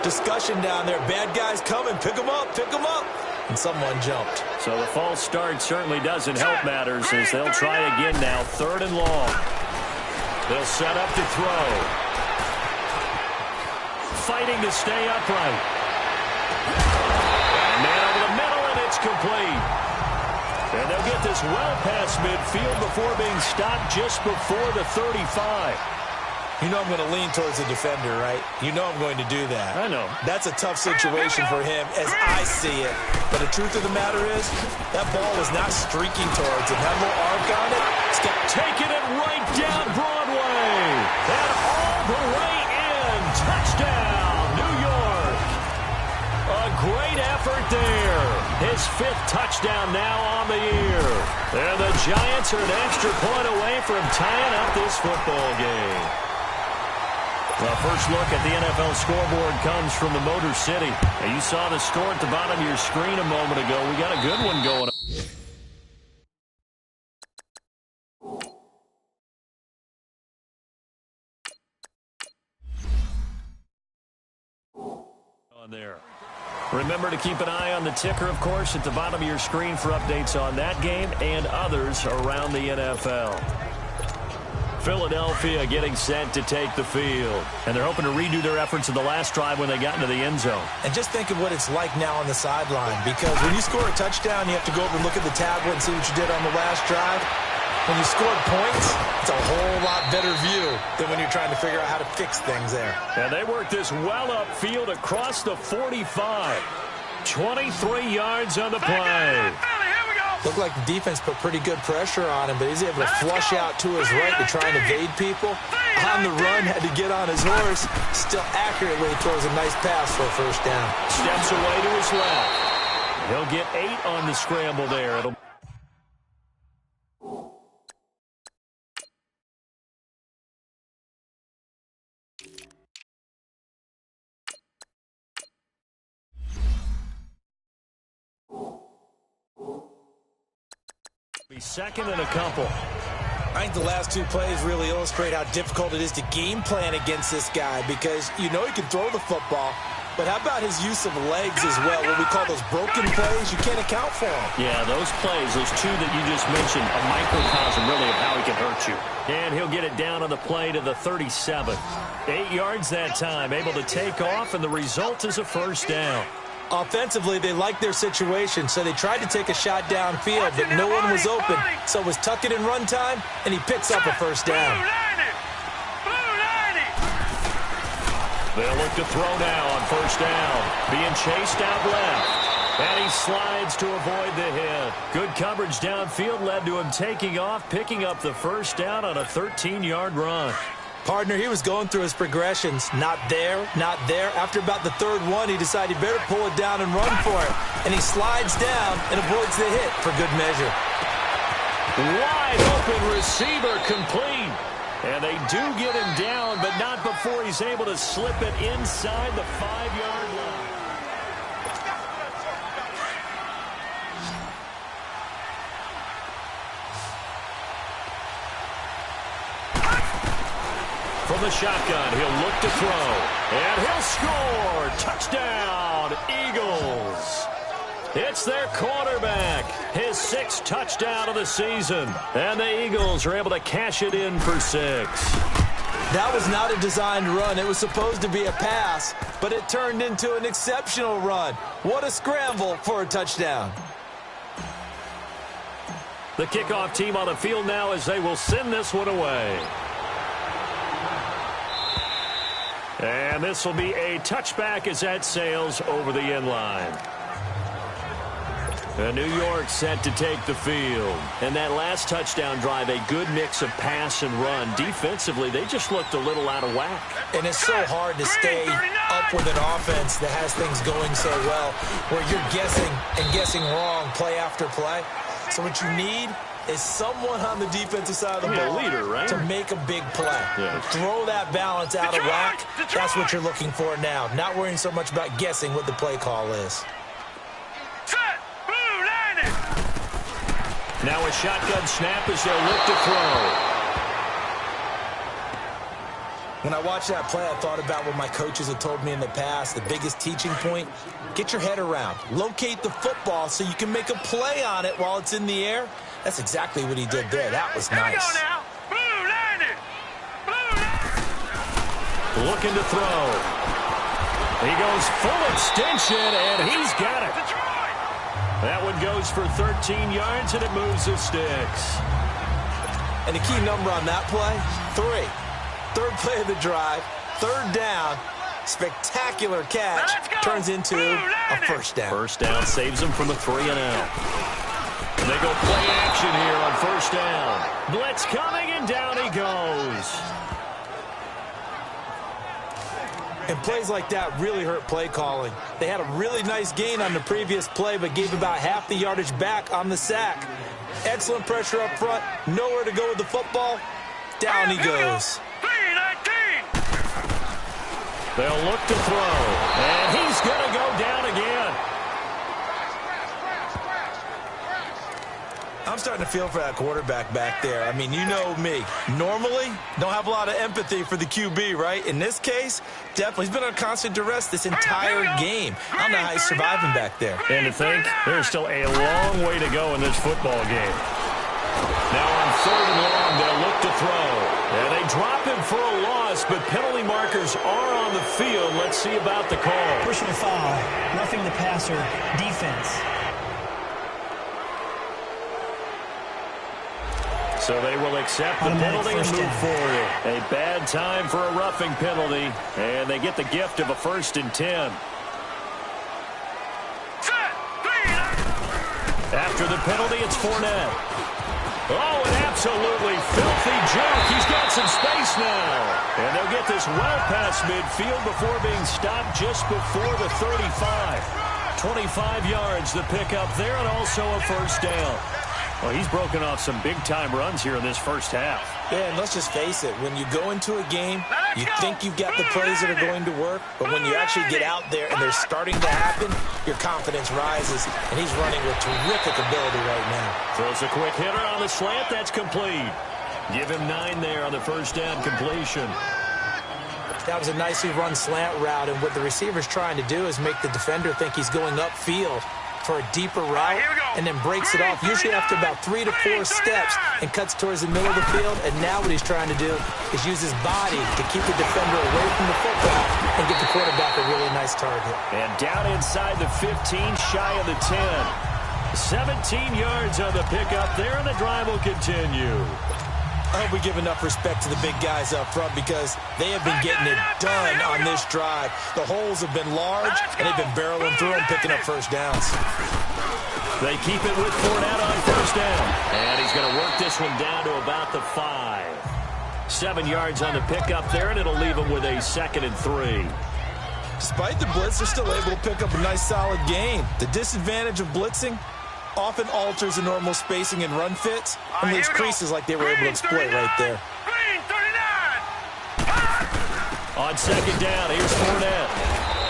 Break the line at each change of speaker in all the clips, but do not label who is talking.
discussion down there. Bad guys coming. Pick them up. Pick them up. And someone jumped.
So the false start certainly doesn't help matters as they'll try again now. 3rd and long. They'll set up to throw. Fighting to stay upright. Man over the middle, and it's complete. And they'll get this well past midfield before being stopped just before the 35.
You know I'm going to lean towards the defender, right? You know I'm going to do that.
I know.
That's a tough situation for him as I see it. But the truth of the matter is, that ball was not streaking towards him. That little arc on it, it's got
taking it right down Broadway. And all the way in. Touchdown, New York. A great effort there. His 5th touchdown now on the year. And the Giants are an extra point away from tying up this football game. Well, first look at the NFL scoreboard comes from the Motor City. And you saw the score at the bottom of your screen a moment ago. We got a good one going on there. Remember to keep an eye on the ticker, of course, at the bottom of your screen for updates on that game and others around the NFL. Philadelphia getting set to take the field. And they're hoping to redo their efforts in the last drive when they got into the end zone.
And just think of what it's like now on the sideline. Because when you score a touchdown, you have to go over and look at the tablet and see what you did on the last drive. When you scored points, it's a whole lot better view than when you're trying to figure out how to fix things there.
And they worked this well upfield across the 45. 23 yards on the play.
Looked like the defense put pretty good pressure on him, but he's able to flush out to his right to try and evade people. On the run, had to get on his horse. Still accurately throws a nice pass for a first down.
Steps away to his left. He'll get 8 on the scramble there. It'll be 2nd and a couple.
I think the last 2 plays really illustrate how difficult it is to game plan against this guy because you know he can throw the football, but how about his use of legs as well? What we call those broken plays, you can't account for them.
Yeah, those plays, those 2 that you just mentioned, a microcosm really of how he can hurt you. And he'll get it down on the play to the 37. 8 yards that time, able to take off, and the result is a first down.
Offensively, they liked their situation, so they tried to take a shot downfield, but no one was open. So it was tuck it in run time, and he picks up a first down.
They'll look to throw now on first down. Being chased out left. And he slides to avoid the hit. Good coverage downfield led to him taking off, picking up the first down on a 13-yard run.
Partner, he was going through his progressions. Not there, not there. After about the 3rd one, he decided he better pull it down and run for it. And he slides down and avoids the hit for good measure.
Wide open receiver complete. And they do get him down, but not before he's able to slip it inside the 5-yard line. From the shotgun, he'll look to throw. And he'll score. Touchdown, Eagles. It's their quarterback. His 6th touchdown of the season. And the Eagles are able to cash it in for 6.
That was not a designed run. It was supposed to be a pass, but it turned into an exceptional run. What a scramble for a touchdown.
The kickoff team on the field now as they will send this one away. And this will be a touchback as that sails over the end line. And New York set to take the field. And that last touchdown drive, a good mix of pass and run. Defensively, they just looked a little out of whack.
And it's so hard to stay up with an offense that has things going so well, where you're guessing and guessing wrong play after play. So what you need is someone on the defensive side of the ball
a leader, right?
to make a big play.
Yeah.
Throw that balance out of whack. That's what you're looking for now. Not worrying so much about guessing what the play call is.
Now a shotgun snap as they'll look to throw.
When I watched that play, I thought about what my coaches had told me in the past. The biggest teaching point, get your head around. Locate the football so you can make a play on it while it's in the air. That's exactly what he did there. That was nice.
Looking to throw. He goes full extension, and he's got it. That one goes for 13 yards, and it moves the sticks.
And the key number on that play, 3. Third play of the drive, third down, spectacular catch, turns into a first down.
First down saves them from a 3-and-out. They go play action here on first down. Blitz coming, and down he goes.
And plays like that really hurt play calling. They had a really nice gain on the previous play, but gave about half the yardage back on the sack. Excellent pressure up front, nowhere to go with the football. Down he goes.
They'll look to throw, and he's going to go down again.
I'm starting to feel for that quarterback back there. I mean, you know me. Normally, don't have a lot of empathy for the QB, right? In this case, definitely. He's been under constant duress this entire game. I don't know how he's surviving back there.
And to think, there's still a long way to go in this football game. Now on 3rd and long, they'll look to throw. And they drop him for a loss, but penalty markers are on the field. Let's see about the call.
Personal foul, roughing the passer, defense.
So they will accept the penalty and move forward. A bad time for a roughing penalty, and they get the gift of a 1st and 10. After the penalty, it's Fournette. Oh, an absolutely filthy jump. He's got some space now. And they'll get this well past midfield before being stopped just before the 35. 25 yards the pickup there, and also a first down. Well, he's broken off some big-time runs here in this first half.
Yeah, and let's just face it. When you go into a game, you think you've got the plays that are going to work, but when you actually get out there and they're starting to happen, your confidence rises, and he's running with terrific ability right now.
Throws a quick hitter on the slant. That's complete. Give him 9 there on the first down completion.
That was a nicely run slant route, and what the receiver's trying to do is make the defender think he's going upfield for a deeper route, and then breaks it off, usually after about 3 to 4 steps, and cuts towards the middle of the field. And now what he's trying to do is use his body to keep the defender away from the football and get the quarterback a really nice target.
And down inside the 15, shy of the 10. 17 yards on the pickup there, and the drive will continue.
I hope we give enough respect to the big guys up front, because they have been getting it done on this drive. The holes have been large, and they've been barreling through them, picking up first downs.
They keep it with Fournette on first down. And he's going to work this one down to about the 5. 7 yards on the pickup there, and it'll leave him with a 2nd and 3.
Despite the blitz, they're still able to pick up a nice solid gain. The disadvantage of blitzing often alters the normal spacing and run fits, and leaves creases like they were able to exploit right there.
On 2nd down, here's Fournette.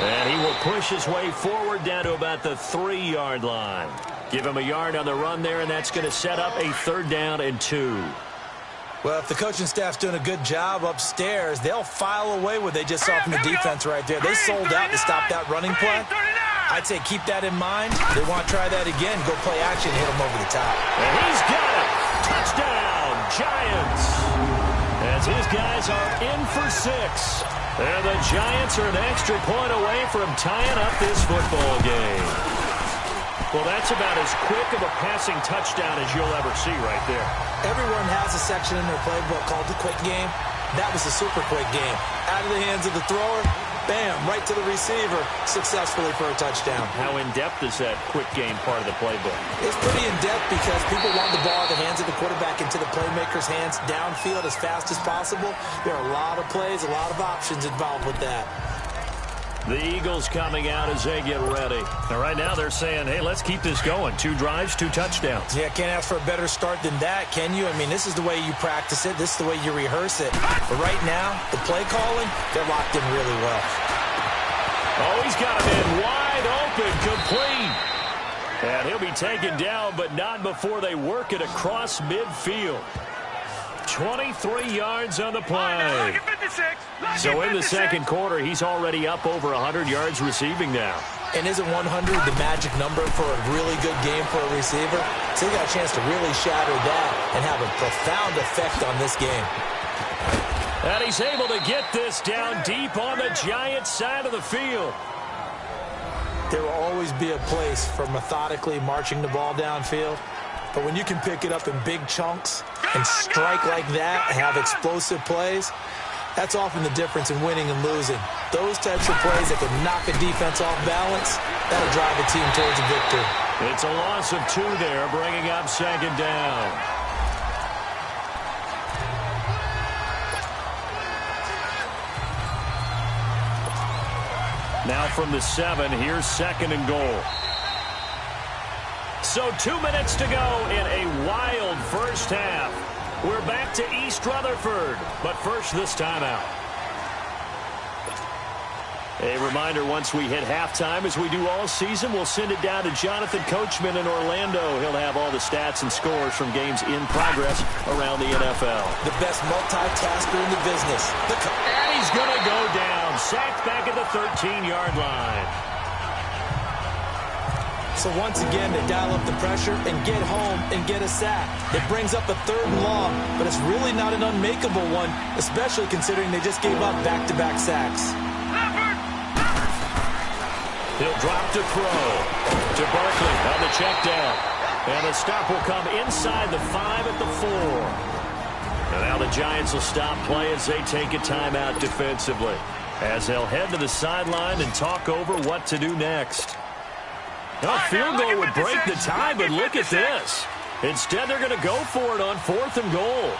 And he will push his way forward down to about the 3-yard line. Give him a yard on the run there, and that's going to set up a 3rd down and 2.
Well, if the coaching staff's doing a good job upstairs, they'll file away what they just saw from the defense right there. They sold out to stop that running play. I'd say keep that in mind. They want to try that again. Go play action, hit them over the top.
And he's got it. Touchdown, Giants. As his guys are in for 6. And the Giants are an extra point away from tying up this football game. Well, that's about as quick of a passing touchdown as you'll ever see right there.
Everyone has a section in their playbook called the quick game. That was a super quick game. Out of the hands of the thrower, bam, right to the receiver, successfully for a touchdown.
How in-depth is that quick game part of the playbook?
It's pretty in-depth because people want the ball in the hands of the quarterback into the playmaker's hands downfield as fast as possible. There are a lot of plays, a lot of options involved with that.
The Eagles coming out as they get ready. And right now they're saying, hey, let's keep this going. 2 drives, 2 touchdowns.
Yeah, can't ask for a better start than that, can you? I mean, this is the way you practice it. This is the way you rehearse it. But right now, the play calling, they're locked in really well.
Oh, he's got him in wide open, complete. And he'll be taken down, but not before they work it across midfield. 23 yards on the play. So in the second quarter, he's already up over 100 yards receiving now.
And isn't 100 the magic number for a really good game for a receiver? So he got a chance to really shatter that and have a profound effect on this game.
And he's able to get this down deep on the Giants' side of the field.
There will always be a place for methodically marching the ball downfield. But when you can pick it up in big chunks and strike like that and have explosive plays, that's often the difference in winning and losing. Those types of plays that can knock a defense off balance, that'll drive a team towards a victory.
It's a loss of 2 there, bringing up second down. Now from the 7, here's second and goal. So 2 minutes to go in a wild first half. We're back to East Rutherford, but first this timeout. A reminder, once we hit halftime, as we do all season, we'll send it down to Jonathan Coachman in Orlando. He'll have all the stats and scores from games in progress around the NFL.
The best multitasker in the business.
And he's going to go down, sacked back at the 13-yard line.
So once again, they dial up the pressure and get home and get a sack. It brings up a 3rd and long, but it's really not an unmakeable one, especially considering they just gave up back-to-back sacks.
He'll drop to throw to Barkley on the check down. And the stop will come inside the 5 at the 4. And now the Giants will stop play as they take a timeout defensively, as they'll head to the sideline and talk over what to do next. A field goal would break the tie, but look at this. Instead, they're going to go for it on 4th and goal.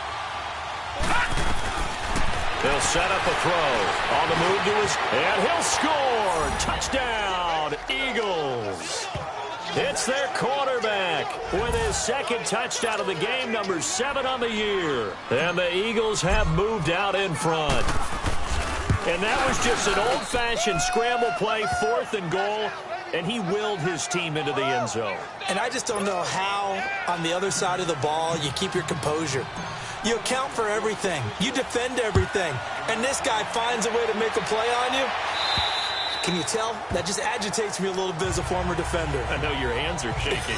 They'll set up a throw. On the move to his, and he'll score. Touchdown, Eagles. It's their quarterback with his 2nd touchdown of the game, number 7 on the year. And the Eagles have moved out in front. And that was just an old-fashioned scramble play, 4th and goal. And he willed his team into the end zone.
And I just don't know how, on the other side of the ball, you keep your composure. You account for everything. You defend everything. And this guy finds a way to make a play on you. Can you tell? That just agitates me a little bit as a former defender.
I know your hands are shaking.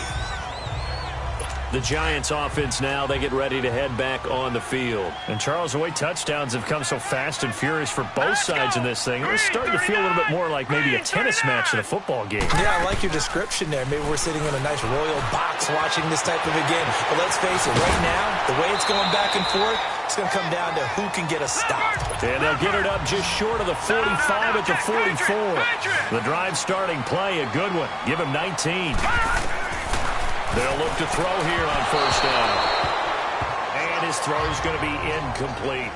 The Giants offense now, they get ready to head back on the field. And Charles, the way touchdowns have come so fast and furious for both sides in this thing, it's starting to feel a little bit more like maybe a tennis match in a football game.
Yeah, I like your description there. Maybe we're sitting in a nice royal box watching this type of a game. But let's face it, right now, the way it's going back and forth, it's going to come down to who can get a stop.
And they'll get it up just short of the 45 at the 44. The drive starting play, a good one. Give him 19. They'll look to throw here on 1st down. And his throw is going to be incomplete.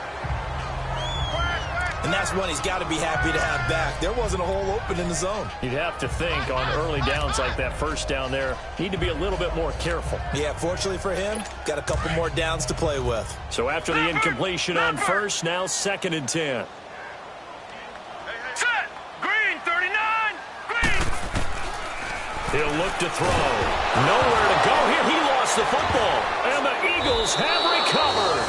And that's one he's got to be happy to have back. There wasn't a hole open in the zone.
You'd have to think on early downs like that 1st down there, need to be a little bit more careful.
Yeah, fortunately for him, got a couple more downs to play with.
So after the incompletion on 1st, now 2nd and 10.
Set! Green, 39! Green!
He'll look to throw. Nowhere to go here. He lost the football. And the Eagles have recovered.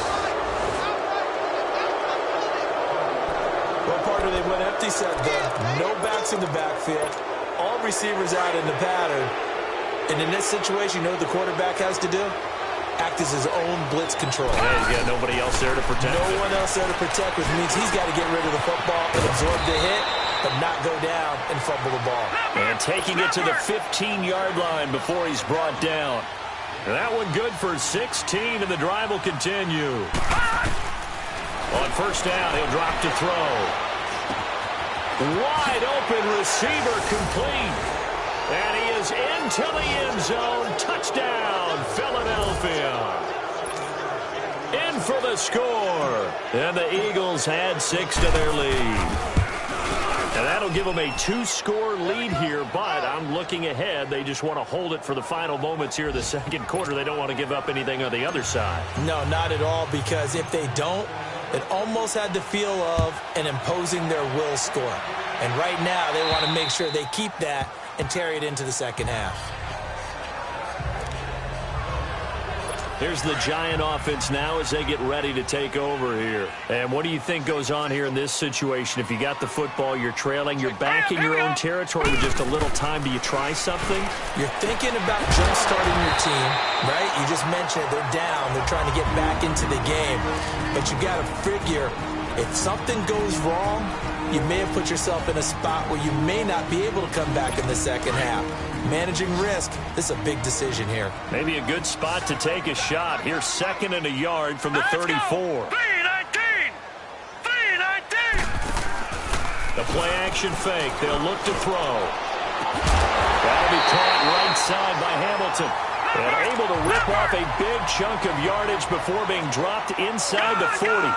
What part they went empty set there? No backs in the backfield. All receivers out in the pattern. And in this situation, you know what the quarterback has to do? Act as his own blitz control.
Yeah, he's got nobody else there to protect.
No one else there to protect, which means he's got to get rid of the football and absorb the hit, but not go down and fumble the ball.
And taking it to the 15-yard line before he's brought down. And that one good for 16, and the drive will continue. On 1st down, he'll drop to throw. Wide open receiver complete. And he is into the end zone. Touchdown, Philadelphia. In for the score. And the Eagles had 6 to their lead. And that'll give them a 2-score lead here, but I'm looking ahead. They just want to hold it for the final moments here of the 2nd quarter. They don't want to give up anything on the other side.
No, not at all, because if they don't, it almost had the feel of an imposing their will score. And right now, they want to make sure they keep that and carry it into the 2nd half.
Here's the Giant offense now as they get ready to take over here. And what do you think goes on here in this situation? If you got the football, you're trailing, you're back in your own territory with just a little time. Do you try something?
You're thinking about jump-starting your team, right? You just mentioned it. They're down. They're trying to get back into the game. But you got to figure, if something goes wrong, you may have put yourself in a spot where you may not be able to come back in the second half. Managing risk, this is a big decision here.
Maybe a good spot to take a shot. Here's 2nd and a yard from the 34.
3-19! 3-19!
The play-action fake. They'll look to throw. That'll be caught right side by Hamilton. And able to rip off a big chunk of yardage before being dropped inside the 40.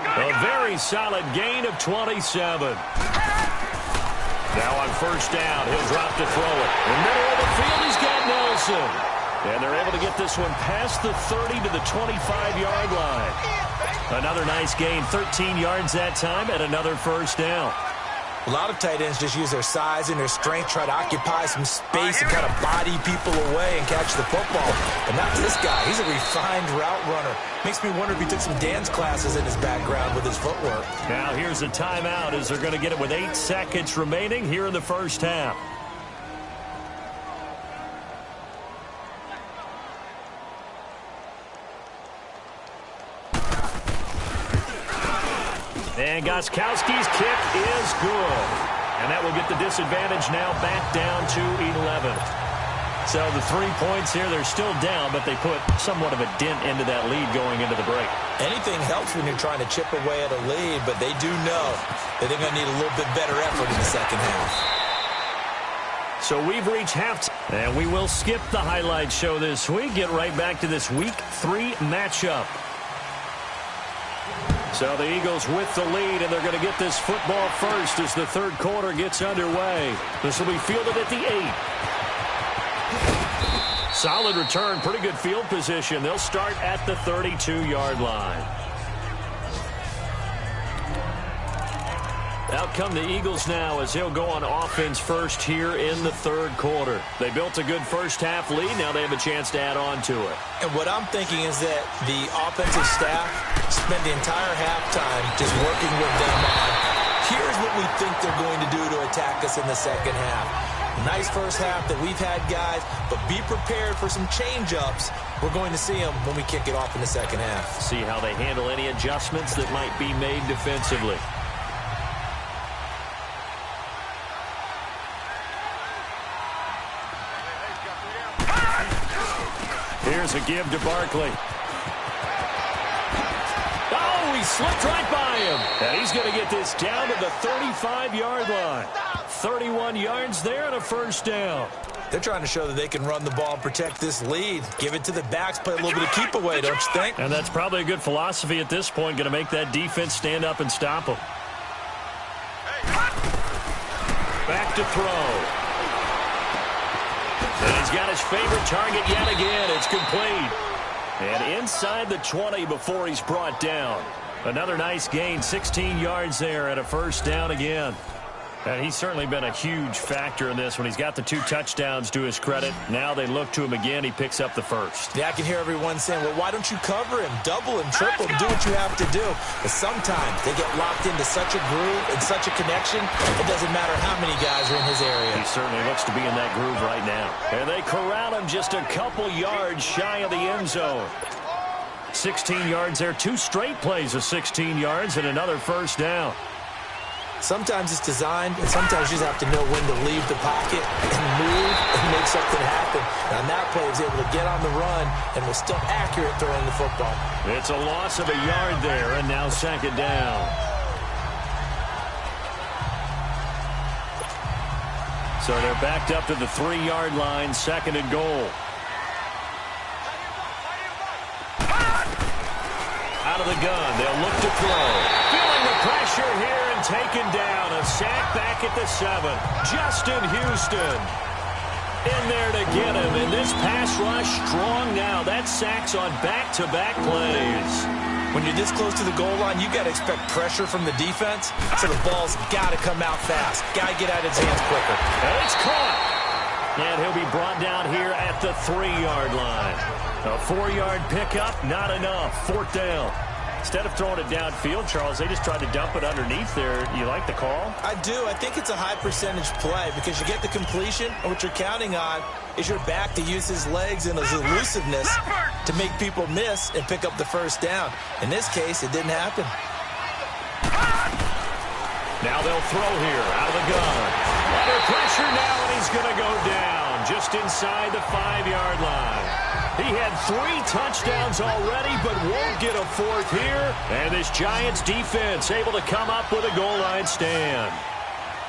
A very solid gain of 27. Now on first down, he'll drop to throw it. In the middle of the field, he's got Nelson. And they're able to get this one past the 30 to the 25-yard line. Another nice gain, 13 yards that time, and another first down.
A lot of tight ends just use their size and their strength, try to occupy some space and kind of body people away and catch the football. But not this guy. He's a refined route runner. Makes me wonder if he took some dance classes in his background with his footwork.
Now here's a timeout as they're going to get it with 8 seconds remaining here in the first half. And Gostkowski's kick is good. And that will get the disadvantage now back down to 11. So the 3 points here, they're still down, but they put somewhat of a dent into that lead going into the break.
Anything helps when you're trying to chip away at a lead, but they do know that they're going to need a little bit better effort in the second half.
So we've reached halftime, and we will skip the highlight show this week. Get right back to this Week 3 matchup. So the Eagles with the lead, and they're going to get this football first as the third quarter gets underway. This will be fielded at the 8. Solid return, pretty good field position. They'll start at the 32-yard line. Out come the Eagles now as they'll go on offense first here in the third quarter. They built a good first half lead. Now they have a chance to add on to it.
And what I'm thinking is that the offensive staff spent the entire halftime just working with them on, here's what we think they're going to do to attack us in the second half. Nice first half that we've had, guys, but be prepared for some change-ups. We're going to see them when we kick it off in the second half.
See how they handle any adjustments that might be made defensively. Here's a give to Barkley. Oh, he slipped right by him. And he's going to get this down to the 35-yard line. 31 yards there and a first down.
They're trying to show that they can run the ball and protect this lead. Give it to the backs, play a little bit of keep away, don't you think?
And that's probably a good philosophy at this point, going to make that defense stand up and stop them. Back to throw. And he's got his favorite target yet again. It's complete. And inside the 20 before he's brought down. Another nice gain, 16 yards there and a first down again. And he's certainly been a huge factor in this when he's got the 2 touchdowns to his credit. Now they look to him again. He picks up the first.
Yeah, I can hear everyone saying, well, why don't you cover him, double him, triple him, do what you have to do. But sometimes they get locked into such a groove and such a connection, it doesn't matter how many guys are in his area.
He certainly looks to be in that groove right now. And they corral him just a couple yards shy of the end zone. 16 yards there, 2 straight plays of 16 yards and another first down.
Sometimes it's designed, and sometimes you just have to know when to leave the pocket and move and make something happen. And on that play, he was able to get on the run and was still accurate throwing the football.
It's a loss of a yard there, and now second down. So they're backed up to the 3-yard line, second and goal. Out of the gun, they'll look to throw. Feeling the pressure here and taken down. A sack back at the 7. Justin Houston in there to get him. And this pass rush strong now. That sack's on back-to-back plays.
When you're this close to the goal line, you got to expect pressure from the defense. So the ball's got to come out fast. Got to get out of his hands quicker.
And it's caught. And he'll be brought down here at the 3-yard line. A 4-yard pickup, not enough. 4th down. Instead of throwing it downfield, Charles, they just tried to dump it underneath there. You like the call?
I do. I think it's a high percentage play because you get the completion, and what you're counting on is your back to use his legs and his elusiveness to make people miss and pick up the first down. In this case, it didn't happen.
Now they'll throw here out of the gun. Under pressure now, and he's going to go down just inside the 5-yard line. He had 3 touchdowns already, but won't get a 4th here. And this Giants defense able to come up with a goal line stand.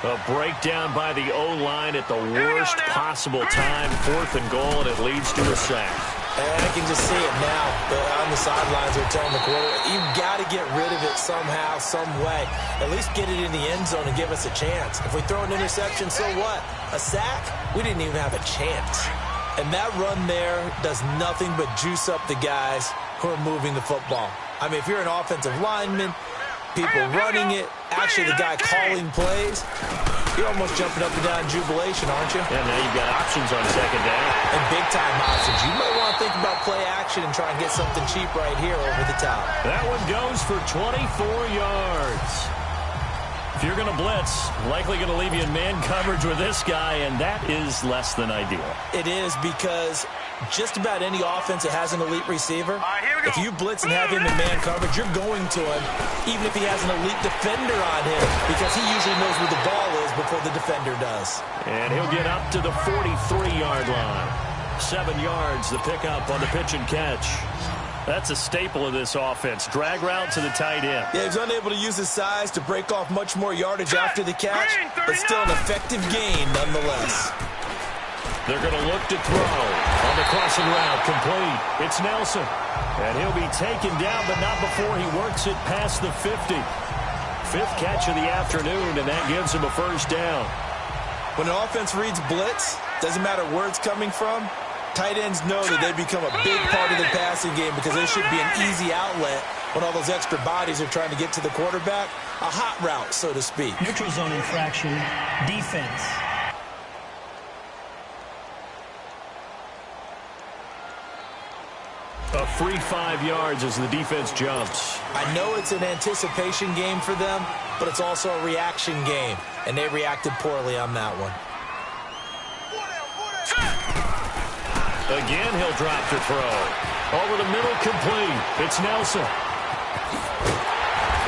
A breakdown by the O-line at the worst possible time. 4th and goal, and it leads to a sack.
And I can just see it now. On the sidelines, they're telling the quarterback, you've got to get rid of it somehow, some way. At least get it in the end zone and give us a chance. If we throw an interception, so what? A sack? We didn't even have a chance. And that run there does nothing but juice up the guys who are moving the football. I mean, if you're an offensive lineman, people running it, actually the guy calling plays, you're almost jumping up and down in jubilation, aren't you?
Yeah, now you've got options on 2nd down.
And big-time options. You might want to think about play action and try and get something cheap right here over the top.
That one goes for 24 yards. If you're going to blitz, likely going to leave you in man coverage with this guy, and that is less than ideal.
It is because just about any offense that has an elite receiver, if you blitz and have him in man coverage, you're going to him, even if he has an elite defender on him, because he usually knows where the ball is before the defender does.
And he'll get up to the 43-yard line. 7 yards, the pickup on the pitch and catch. That's a staple of this offense. Drag route to the tight end.
Yeah, he's unable to use his size to break off much more yardage after the catch, but still an effective gain nonetheless.
They're going to look to throw on the crossing route. Complete. It's Nelson. And he'll be taken down, but not before he works it past the 50. 5th catch of the afternoon, and that gives him a first down.
When an offense reads blitz, doesn't matter where it's coming from, tight ends know that they become a big part of the passing game because they should be an easy outlet when all those extra bodies are trying to get to the quarterback. A hot route, so to speak.
Neutral zone infraction, defense.
A free 5 yards as the defense jumps.
I know it's an anticipation game for them, but it's also a reaction game, and they reacted poorly on that one.
Again, he'll drop to throw. Over the middle, complete. It's Nelson.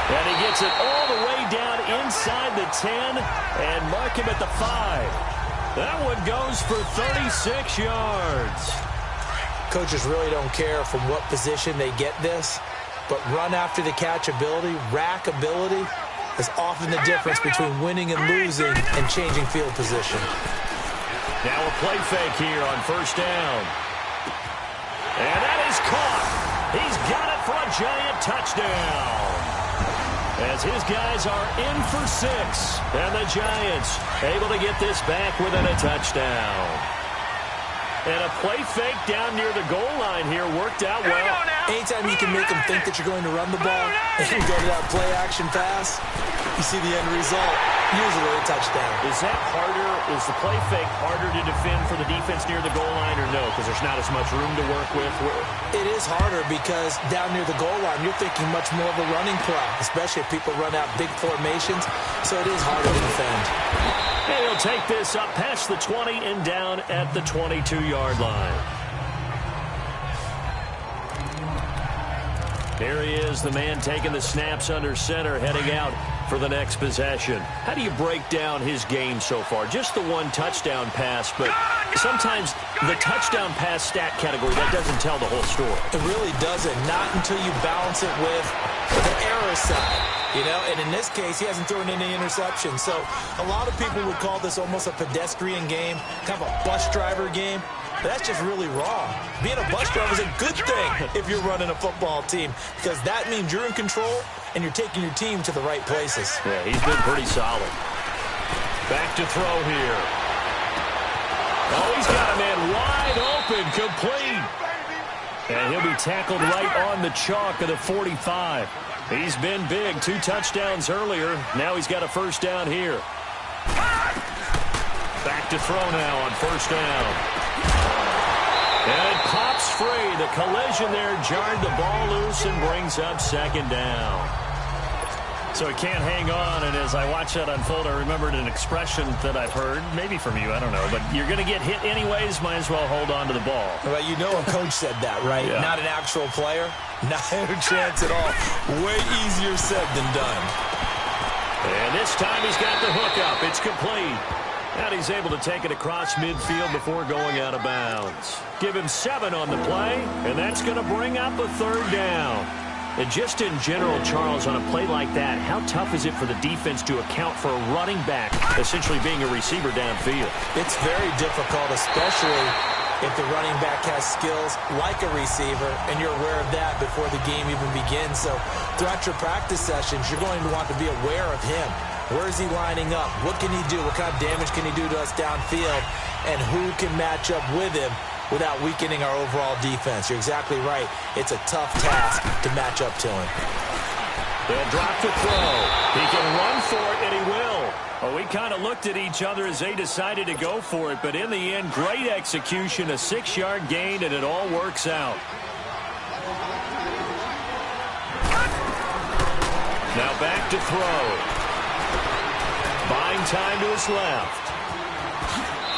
And he gets it all the way down inside the 10 and mark him at the 5. That one goes for 36 yards.
Coaches really don't care from what position they get this, but run after the catch ability, rack ability, is often the difference between winning and losing and changing field position.
Now a play fake here on 1st down. And that is caught. He's got it for a Giant touchdown. As his guys are in for 6. And the Giants able to get this back within a touchdown. And a play fake down near the goal line here worked out well.
Anytime you can make them think that you're going to run the ball and you go to that play action pass, you see the end result, usually a touchdown.
Is that harder? Is the play fake harder to defend for the defense near the goal line or no? Because there's not as much room to work with?
It is harder because down near the goal line, you're thinking much more of a running play, especially if people run out big formations. So it is harder to defend.
And he'll take this up past the 20 and down at the 22-yard line. Here he is, the man taking the snaps under center, heading out for the next possession. How do you break down his game so far? Just the one touchdown pass, but sometimes the touchdown pass stat category, that doesn't tell the whole story.
It really doesn't, not until you balance it with the error side. You know, and in this case, he hasn't thrown any interceptions. So a lot of people would call this almost a pedestrian game, kind of a bus driver game. But that's just really wrong. Being a bus driver is a good thing if you're running a football team because that means you're in control and you're taking your team to the right places.
Yeah, he's been pretty solid. Back to throw here. Oh, he's got a man wide open, complete. And he'll be tackled right on the chalk of the 45. He's been big, 2 touchdowns earlier. Now he's got a first down here. Back to throw now on 1st down. And it pops free. The collision there jarred the ball loose and brings up second down. So it can't hang on, and as I watch that unfold, I remembered an expression that I've heard, maybe from you, I don't know, but you're going to get hit anyways, might as well hold on to the ball.
Well, you know a coach said that, right?
Yeah.
Not an actual player. Not a chance at all. Way easier said than done.
And this time he's got the hook up. It's complete. And he's able to take it across midfield before going out of bounds. Give him 7 on the play, and that's going to bring up a third down. And just in general, Charles, on a play like that, how tough is it for the defense to account for a running back essentially being a receiver downfield?
It's very difficult, especially if the running back has skills like a receiver, and you're aware of that before the game even begins. So throughout your practice sessions, you're going to want to be aware of him. Where is he lining up? What can he do? What kind of damage can he do to us downfield? And who can match up with him without weakening our overall defense? You're exactly right. It's a tough task to match up to him.
They'll drop the throw. He can run for it, and he will. Well, we kind of looked at each other as they decided to go for it, but in the end, great execution, a 6-yard gain, and it all works out. Now back to throw. Buying time to his left.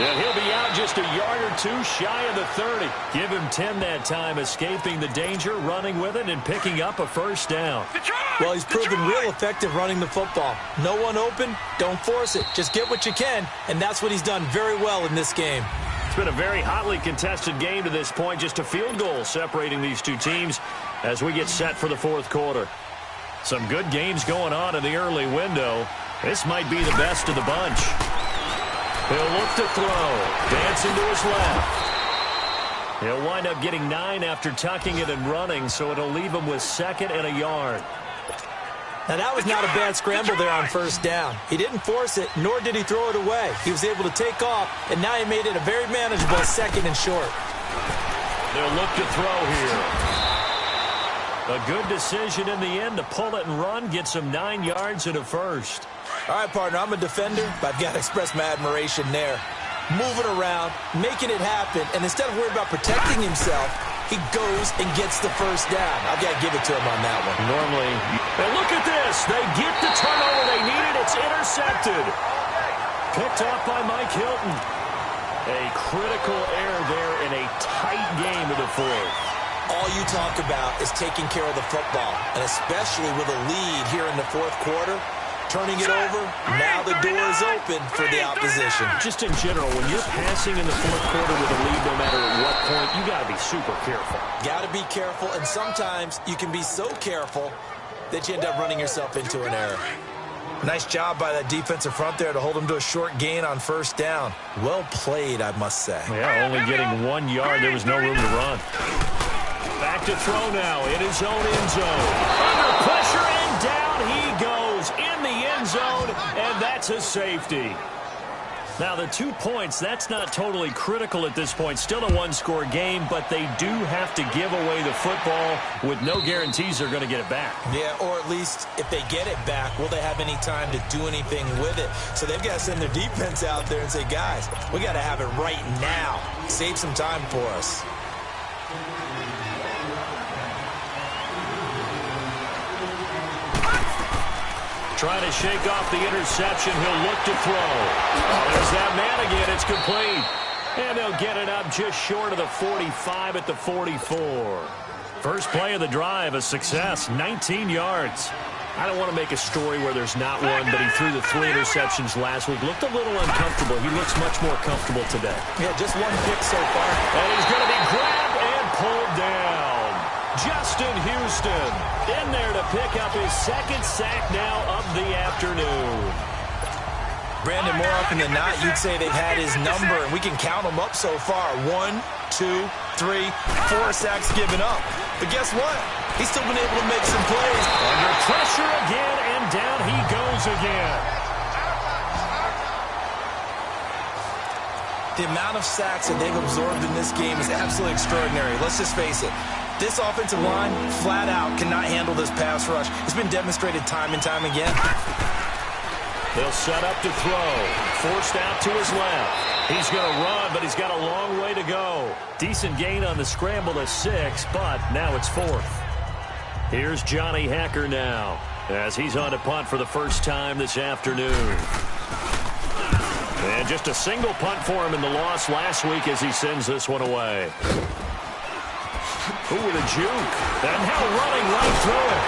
And he'll be out just a yard or two shy of the 30. Give him 10 that time, escaping the danger, running with it, and picking up a first down.
Well, he's proven real effective running the football. No one open, don't force it. Just get what you can, and that's what he's done very well in this game.
It's been a very hotly contested game to this point. Just a field goal separating these two teams as we get set for the fourth quarter. Some good games going on in the early window. This might be the best of the bunch. He'll look to throw. Dancing to his left. He'll wind up getting 9 after tucking it and running, so it'll leave him with 2nd and a yard.
Now, that was not a bad scramble there on first down. He didn't force it, nor did he throw it away. He was able to take off, and now he made it a very manageable 2nd and short.
They'll look to throw here. A good decision in the end to pull it and run, gets him 9 yards and a first.
All right, partner, I'm a defender, but I've got to express my admiration there. Moving around, making it happen, and instead of worrying about protecting himself, he goes and gets the first down. I've got to give it to him on that one.
Normally, and look at this. They get the turnover they needed. It's intercepted. Picked off by Mike Hilton. A critical error there in a tight game of the fourth.
All you talk about is taking care of the football, and especially with a lead here in the fourth quarter. Turning it over, now the door is open for the opposition.
Just in general, when you're passing in the fourth quarter with a lead, no matter at what point, you got to be super careful.
Got to be careful, and sometimes you can be so careful that you end up running yourself into an error. Nice job by that defensive front there to hold him to a short gain on first down. Well played, I must say.
Yeah, only getting 1 yard. There was no room to run. Back to throw now in his own end zone. Under pressure, and down he goes in the end zone, and that's a safety. Now, the 2 points, that's not totally critical at this point. Still a one-score game, but they do have to give away the football with no guarantees they're going to get it back.
Yeah, or at least if they get it back, will they have any time to do anything with it? So they've got to send their defense out there and say, guys, we got to have it right now. Save some time for us.
Trying to shake off the interception. He'll look to throw. Oh, there's that man again. It's complete. And they'll get it up just short of the 45 at the 44. First play of the drive, a success, 19 yards. I don't want to make a story where there's not one, but he threw the 3 interceptions last week. Looked a little uncomfortable. He looks much more comfortable today.
Yeah, just 1 pick so far.
And he's going to be grabbed and pulled down. Justin Houston in there to pick up his 2nd sack now of the afternoon.
Brandon, more often than not, you'd say they've had his number, and we can count them up so far. 1, 2, 3, 4 sacks given up. But guess what? He's still been able to make some plays.
Under pressure again, and down he goes again.
The amount of sacks that they've absorbed in this game is absolutely extraordinary. Let's just face it. This offensive line, flat out, cannot handle this pass rush. It's been demonstrated time and time again.
He'll set up to throw. Forced out to his left. He's going to run, but he's got a long way to go. Decent gain on the scramble to 6, but now it's 4th. Here's Johnny Hacker now, as he's on to punt for the first time this afternoon. And just a single punt for him in the loss last week as he sends this one away. Ooh, with a juke. And now running right through it.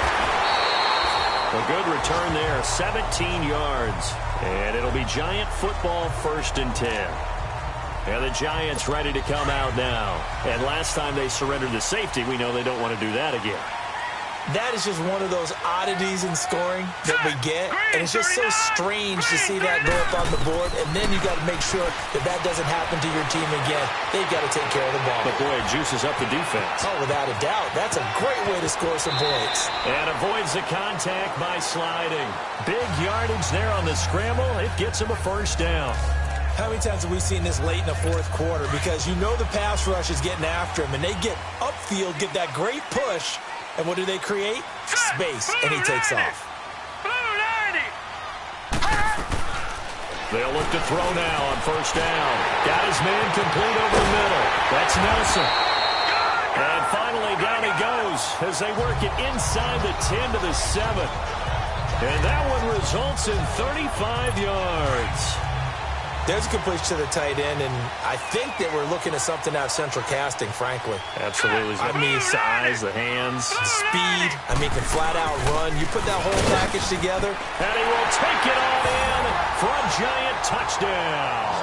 A good return there, 17 yards. And it'll be Giant football, 1st and 10. And the Giants ready to come out now. And last time they surrendered the safety, we know they don't want to do that again.
That is just one of those oddities in scoring that we get. And it's just so strange to see that go up on the board. And then you got to make sure that that doesn't happen to your team again. They've got to take care of the ball.
But, boy, it juices up the defense.
Oh, without a doubt. That's a great way to score some points.
And avoids the contact by sliding. Big yardage there on the scramble. It gets him a first down.
How many times have we seen this late in the 4th quarter? Because you know the pass rush is getting after him. And they get upfield, get that great push. And what do they create? Space. And he takes off.
They'll look to throw now on first down. Got his man complete over the middle. That's Nelson. And finally down he goes as they work it inside the 10 to the 7. And that one results in 35 yards.
There's a completion to the tight end, and I think that we're looking at something out of central casting, frankly.
Absolutely. I mean, size, the hands.
The speed. I mean, can flat out run. You put that whole package together.
And he will take it all in for a Giant touchdown.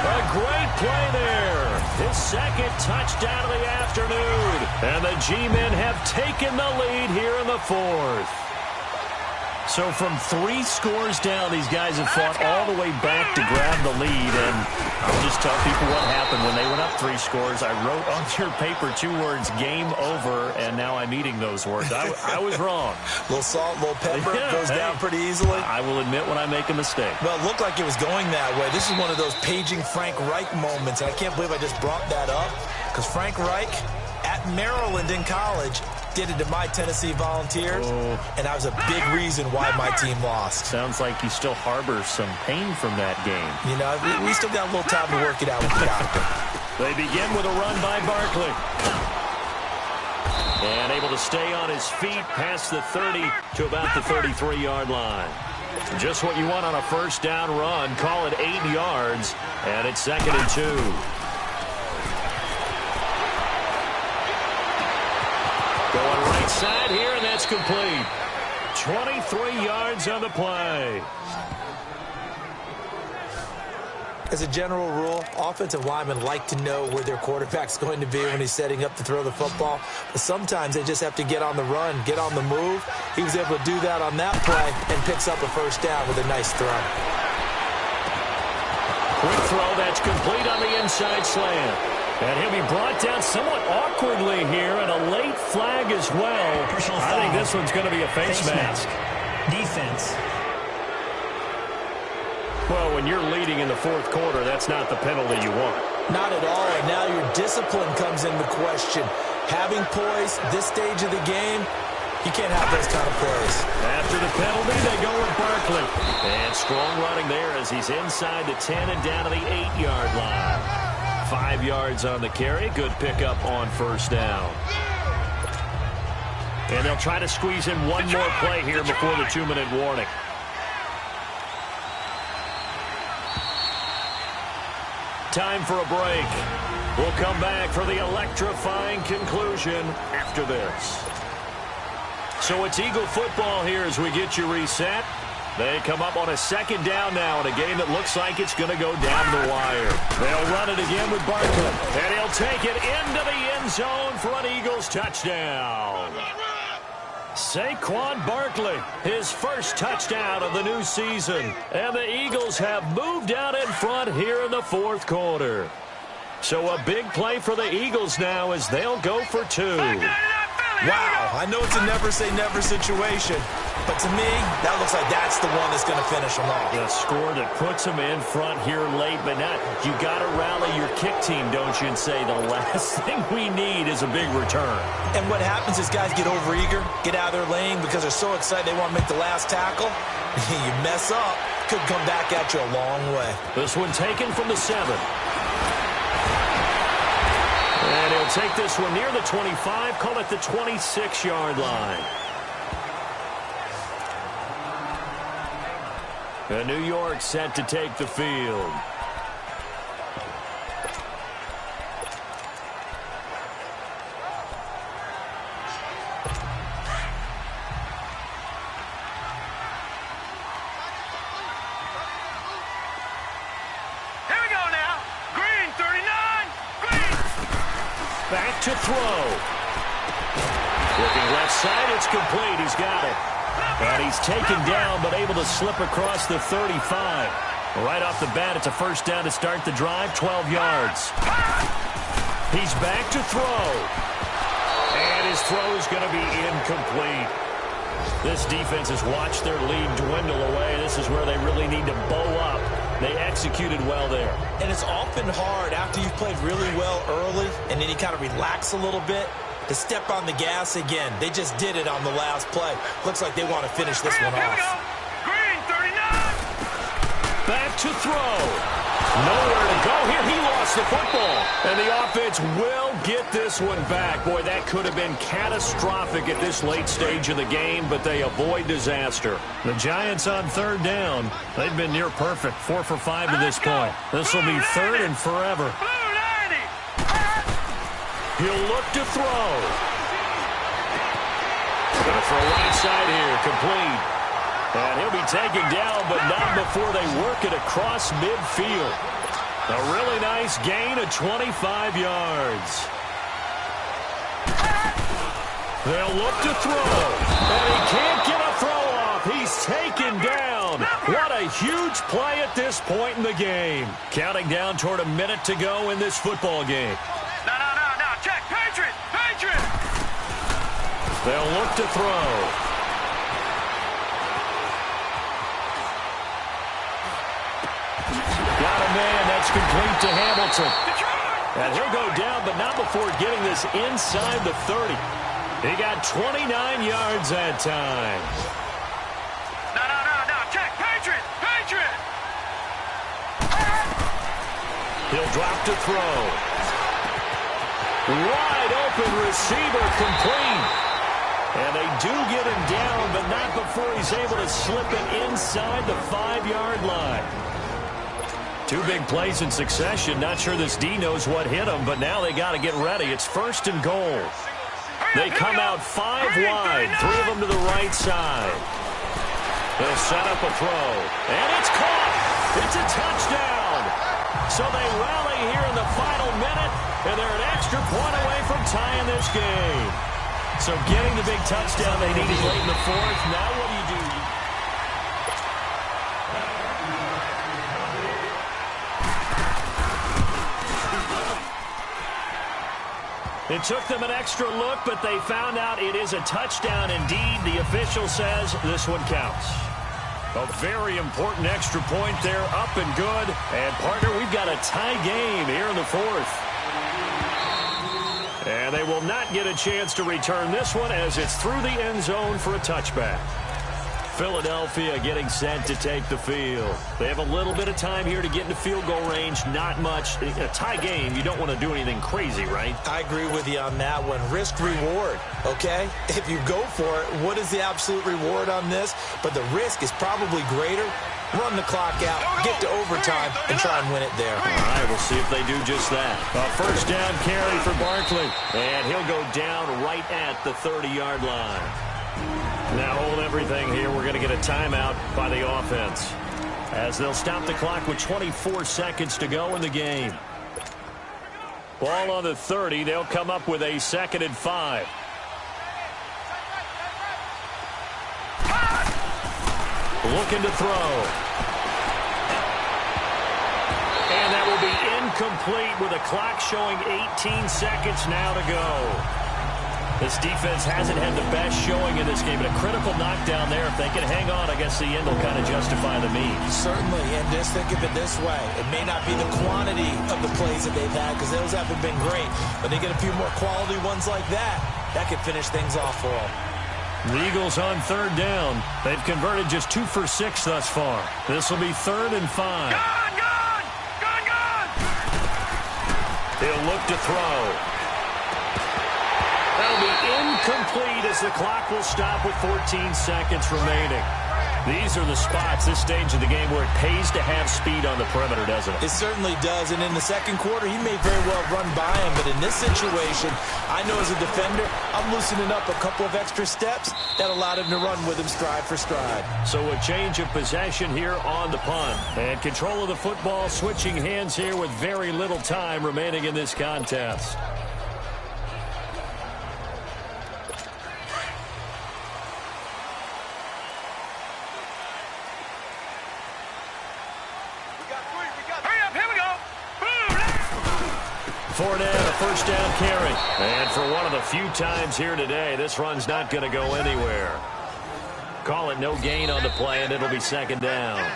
A great play there. His 2nd touchdown of the afternoon. And the G-men have taken the lead here in the 4th. So from 3 scores down, these guys have fought all the way back to grab the lead. And I'll just tell people what happened when they went up 3 scores. I wrote on your paper 2 words, game over, and now I'm eating those words. I was wrong.
A little salt, a little pepper, goes down pretty easily.
I will admit when I make a mistake.
Well, it looked like it was going that way. This is one of those paging Frank Reich moments, and I can't believe I just brought that up, because Frank Reich at Maryland in college did it to my Tennessee Volunteers, and that was a big reason why my team lost.
Sounds like you still harbor some pain from that game.
You know, we still got a little time to work it out with the doctor.
They begin with a run by Barkley. And able to stay on his feet past the 30 to about the 33-yard line. Just what you want on a first down run. Call it 8 yards, and it's 2nd and 2. Going right side here, and that's complete. 23 yards on the play.
As a general rule, offensive linemen like to know where their quarterback's going to be when he's setting up to throw the football. But sometimes they just have to get on the run, get on the move. He was able to do that on that play and picks up a first down with a nice throw.
Quick throw that's complete on the inside slant. And he'll be brought down somewhat awkwardly here, and a late flag as well. I think this one's going to be a face mask.
Defense.
Well, when you're leading in the 4th quarter, that's not the penalty you want.
Not at all, and now your discipline comes into question. Having poise this stage of the game, you can't have those kind of plays.
After the penalty, they go with Barkley. And strong running there as he's inside the 10 and down to the 8-yard line. 5 yards on the carry. Good pickup on first down. And they'll try to squeeze in one more play here before the 2-minute warning. Time for a break. We'll come back for the electrifying conclusion after this. So it's Eagle football here as we get you reset. They come up on a 2nd down now in a game that looks like it's going to go down the wire. They'll run it again with Barkley. And he'll take it into the end zone for an Eagles touchdown. Saquon Barkley, his first touchdown of the new season. And the Eagles have moved out in front here in the 4th quarter. So a big play for the Eagles now as they'll go for 2.
Wow, I know it's a never-say-never situation, but to me, that looks like that's the one that's going to finish them off.
The score that puts them in front here late, but not. You got to rally your kick team, don't you, and say the last thing we need is a big return.
And what happens is guys get overeager, get out of their lane because they're so excited they want to make the last tackle. You mess up, could come back at you a long way.
This one taken from the 7. And he'll take this one near the 25, call it the 26-yard line. And New York set to take the field. Back to throw. Looking left side, it's complete. He's got it. And he's taken down, but able to slip across the 35. Right off the bat, it's a first down to start the drive, 12 yards. He's back to throw. And his throw is going to be incomplete. This defense has watched their lead dwindle away. This is where they really need to bow up. They executed well there.
And it's often hard after you've played really well early and then you kind of relax a little bit to step on the gas again. They just did it on the last play. Looks like they want to finish this one off.
Green, 39.
Back to throw. Nowhere to go here. He lost the football. And the offense will get this one back. Boy, that could have been catastrophic at this late stage of the game, but they avoid disaster. The Giants on third down. They've been near perfect. 4 for 5 to this point. This will be third and forever. He'll look to throw. Going to throw right side here. Complete. And he'll be taken down, but not before they work it across midfield. A really nice gain of 25 yards. They'll look to throw. And he can't get a throw off. He's taken down. What a huge play at this point in the game. Counting down toward a minute to go in this football game.
No. Check. Patriot.
They'll look to throw. Got a man. That's complete to Hamilton. And he'll go down, but not before getting this inside the 30. He got 29 yards that time.
No. Check. Patriot.
He'll drop to throw. Wide open receiver complete. And they do get him down, but not before he's able to slip it inside the 5-yard line. 2 big plays in succession. Not sure this D knows what hit him, but now they got to get ready. It's first and goal. They come out 5 wide, 3 of them to the right side. They'll set up a throw, and it's caught. It's a touchdown. So they rally here in the final minute, and they're an extra point away from tying this game. So getting the big touchdown they needed late in the 4th. Now what do you do? It took them an extra look, but they found out it is a touchdown indeed. The official says this one counts. A very important extra point there, up and good. And, partner, we've got a tie game here in the 4th. And they will not get a chance to return this one as it's through the end zone for a touchback. Philadelphia getting set to take the field. They have a little bit of time here to get into field goal range. Not much. A tie game, you don't want to do anything crazy, right?
I agree with you on that one. Risk-reward, okay? If you go for it, what is the absolute reward on this? But the risk is probably greater. Run the clock out, get to overtime, and try and win it there.
All right, we'll see if they do just that. A first down carry for Barkley. And he'll go down right at the 30-yard line. Now hold everything here. We're going to get a timeout by the offense, as they'll stop the clock with 24 seconds to go in the game. Ball on the 30. They'll come up with a 2nd and 5. Looking to throw. And that will be incomplete with a clock showing 18 seconds now to go. This defense hasn't had the best showing in this game, but a critical knockdown there. If they can hang on, I guess the end will kind of justify the means.
Certainly, and just think of it this way. It may not be the quantity of the plays that they've had, because those haven't been great, but they get a few more quality ones like that. That could finish things off for them.
The Eagles on third down. They've converted just 2 for 6 thus far. This will be 3rd and 5.
Gone!
He'll look to throw. That'll be incomplete as the clock will stop with 14 seconds remaining. These are the spots, this stage of the game, where it pays to have speed on the perimeter, doesn't it?
It certainly does, and in the second quarter, he may very well run by him, but in this situation, I know as a defender, I'm loosening up a couple of extra steps that allowed him to run with him stride for stride.
So a change of possession here on the punt. And control of the football, switching hands here with very little time remaining in this contest. Fournette, a first down carry. And for one of the few times here today, this run's not going to go anywhere. Call it no gain on the play, and it'll be 2nd down.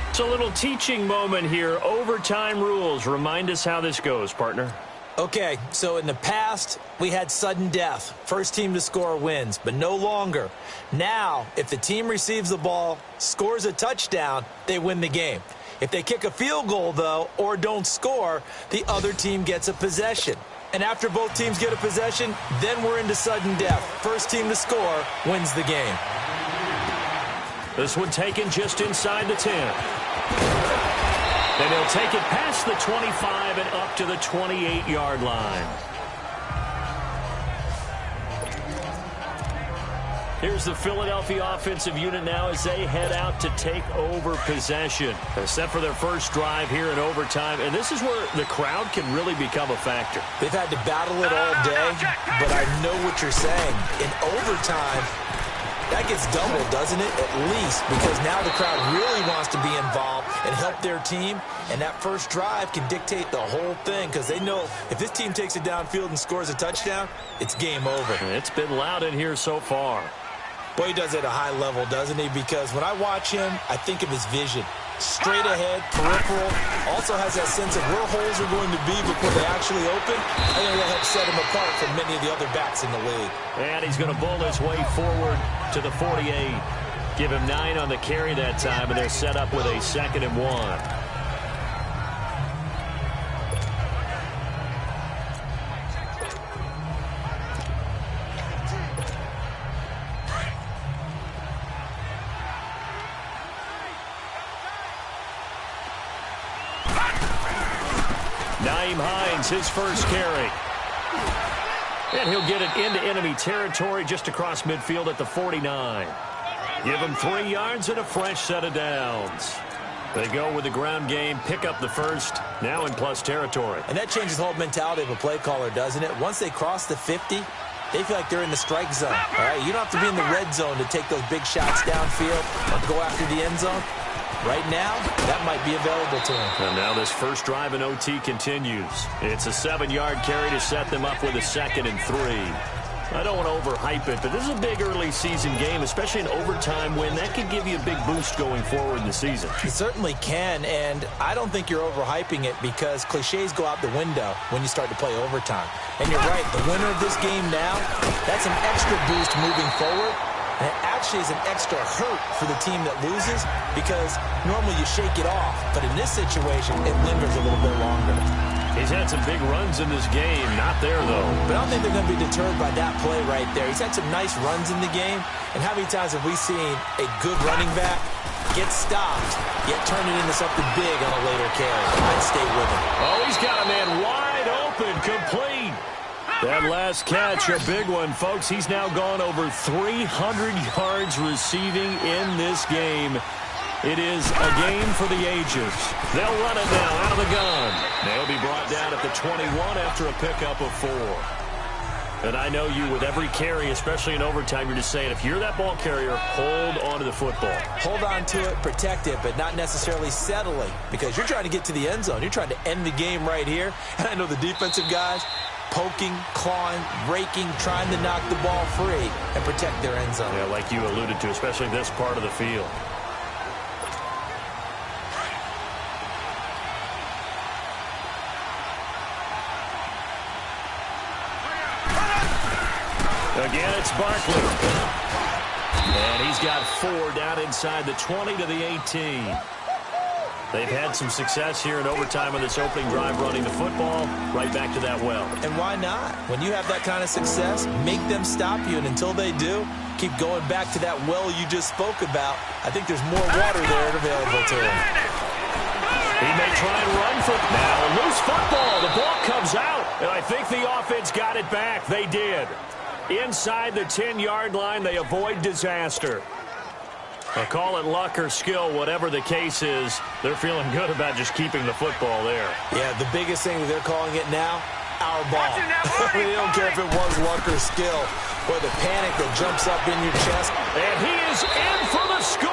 It's a little teaching moment here. Overtime rules. Remind us how this goes, partner.
Okay, so in the past, we had sudden death. First team to score wins, but no longer. Now, if the team receives the ball, scores a touchdown, they win the game. If they kick a field goal, though, or don't score, the other team gets a possession. And after both teams get a possession, then we're into sudden death. First team to score wins the game.
This one taken just inside the 10. And they'll take it past the 25 and up to the 28-yard line. Here's the Philadelphia offensive unit now as they head out to take over possession. They're set for their first drive here in overtime, and this is where the crowd can really become a factor.
They've had to battle it all day, but I know what you're saying. In overtime, that gets doubled, doesn't it? At least, because now the crowd really wants to be involved and help their team, and that first drive can dictate the whole thing because they know if this team takes it downfield and scores a touchdown, it's game over.
It's been loud in here so far.
Boy, he does it at a high level, doesn't he? Because when I watch him, I think of his vision. Straight ahead, peripheral, also has that sense of where holes are going to be before they actually open. I think that'll help set him apart from many of the other backs in the league.
And he's going to bull his way forward to the 48. Give him 9 on the carry that time, and they're set up with a 2nd and 1. His first carry. And he'll get it into enemy territory just across midfield at the 49. Give him 3 yards and a fresh set of downs. They go with the ground game, pick up the first, now in plus territory.
And that changes the whole mentality of a play caller, doesn't it? Once they cross the 50, they feel like they're in the strike zone. All right, you don't have to be in the red zone to take those big shots downfield or go after the end zone. Right now, that might be available to him.
And now this first drive in OT continues. It's a 7-yard carry to set them up with a 2nd and 3. I don't want to overhype it, but this is a big early season game, especially an overtime win. That could give you a big boost going forward in the season.
It certainly can, and I don't think you're overhyping it because cliches go out the window when you start to play overtime. And you're right, the winner of this game now, that's an extra boost moving forward. And it actually is an extra hurt for the team that loses because normally you shake it off. But in this situation, it lingers a little bit longer.
He's had some big runs in this game. Not there, though.
But I don't think they're going to be deterred by that play right there. He's had some nice runs in the game. And how many times have we seen a good running back get stopped, yet turn it into something big on a later carry? I'd stay with him.
Oh, he's got a man wide open, complete. That last catch, a big one, folks. He's now gone over 300 yards receiving in this game. It is a game for the ages. They'll run it now out of the gun. They'll be brought down at the 21 after a pickup of 4. And I know you, with every carry, especially in overtime, you're just saying, if you're that ball carrier, hold on to the football.
Hold on to it, protect it, but not necessarily settling because you're trying to get to the end zone. You're trying to end the game right here. And I know the defensive guys poking, clawing, raking, trying to knock the ball free and protect their end zone.
Yeah, like you alluded to, especially this part of the field. Again, it's Barkley. And he's got 4 down inside the 20 to the 18. They've had some success here in overtime on this opening drive running the football. Right back to that well.
And why not? When you have that kind of success, make them stop you. And until they do, keep going back to that well you just spoke about. I think there's more water there available to him.
He may try and run for it. Now, a loose football. The ball comes out. And I think the offense got it back. They did. Inside the 10-yard line, they avoid disaster. I'll call it luck or skill, whatever the case is. They're feeling good about just keeping the football there.
Yeah, the biggest thing they're calling it now, our ball. They don't care if it was luck or skill, or the panic that jumps up in your chest.
And he is in for the score.